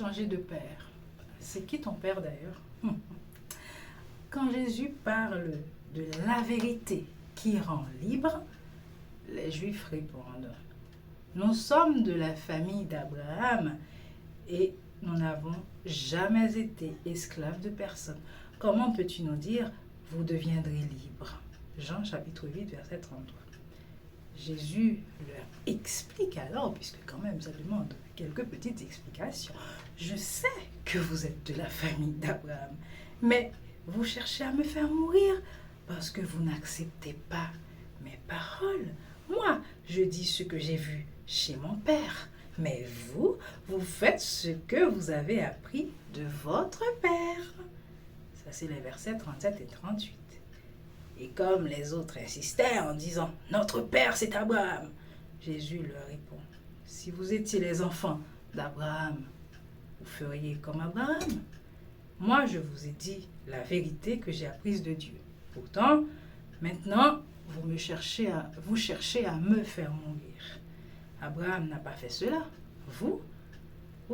changer de père. C'est qui ton père d'ailleurs? Quand Jésus parle de la vérité qui rend libre, les Juifs répondent, nous sommes de la famille d'Abraham et nous n'avons jamais été esclaves de personne. Comment peux-tu nous dire, vous deviendrez libres? Jean chapitre 8, verset 33. Jésus leur explique alors, puisque quand même ça demande quelques petites explications. Je sais que vous êtes de la famille d'Abraham, mais vous cherchez à me faire mourir parce que vous n'acceptez pas mes paroles. Moi, je dis ce que j'ai vu chez mon père, mais vous, vous faites ce que vous avez appris de votre père. Ça, c'est les versets 37 et 38. Et comme les autres insistaient en disant « Notre père, c'est Abraham », Jésus leur répond « Si vous étiez les enfants d'Abraham, vous feriez comme Abraham. Moi, je vous ai dit la vérité que j'ai apprise de Dieu. Pourtant, maintenant, vous cherchez à me faire mourir. Abraham n'a pas fait cela. Vous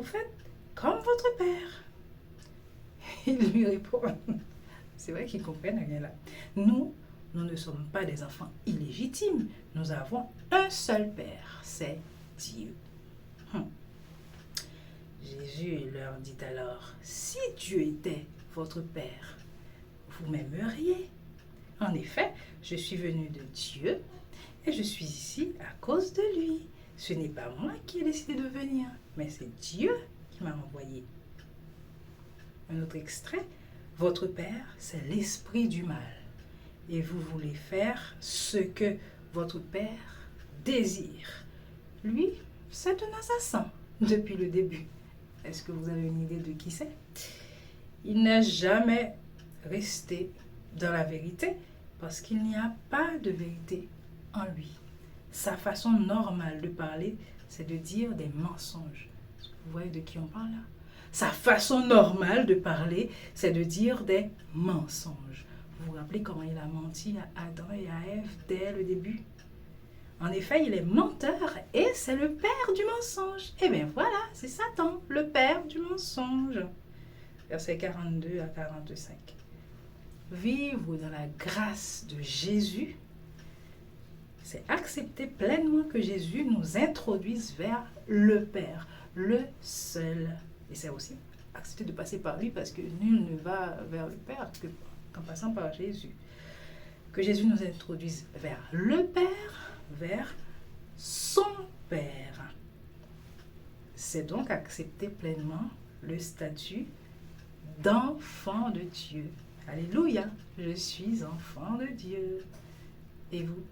faites comme votre père. » Il lui répond, c'est vrai qu'ils comprennent rien là. Nous ne sommes pas des enfants illégitimes. Nous avons un seul père, c'est Dieu. Jésus leur dit alors, si Dieu était votre père, vous m'aimeriez. En effet, je suis venu de Dieu et je suis ici à cause de lui. Ce n'est pas moi qui ai décidé de venir, mais c'est Dieu qui m'a envoyé. Un autre extrait. Votre père, c'est l'esprit du mal. Et vous voulez faire ce que votre père désire. Lui, c'est un assassin depuis le début. Est-ce que vous avez une idée de qui c'est? Il n'est jamais resté dans la vérité parce qu'il n'y a pas de vérité en lui. Sa façon normale de parler, c'est de dire des mensonges. Vous voyez de qui on parle là? Sa façon normale de parler, c'est de dire des mensonges. Vous vous rappelez comment il a menti à Adam et à Ève dès le début? En effet, il est menteur et c'est le père du mensonge. Eh bien voilà, c'est Satan, le père du mensonge. Versets 42 à 45. Vivre dans la grâce de Jésus, c'est accepter pleinement que Jésus nous introduise vers le Père, le seul. Et c'est aussi accepter de passer par lui parce que nul ne va vers le Père qu'en passant par Jésus. Que Jésus nous introduise vers le Père, vers son Père. C'est donc accepter pleinement le statut d'enfant de Dieu. Alléluia, je suis enfant de Dieu. Et vous?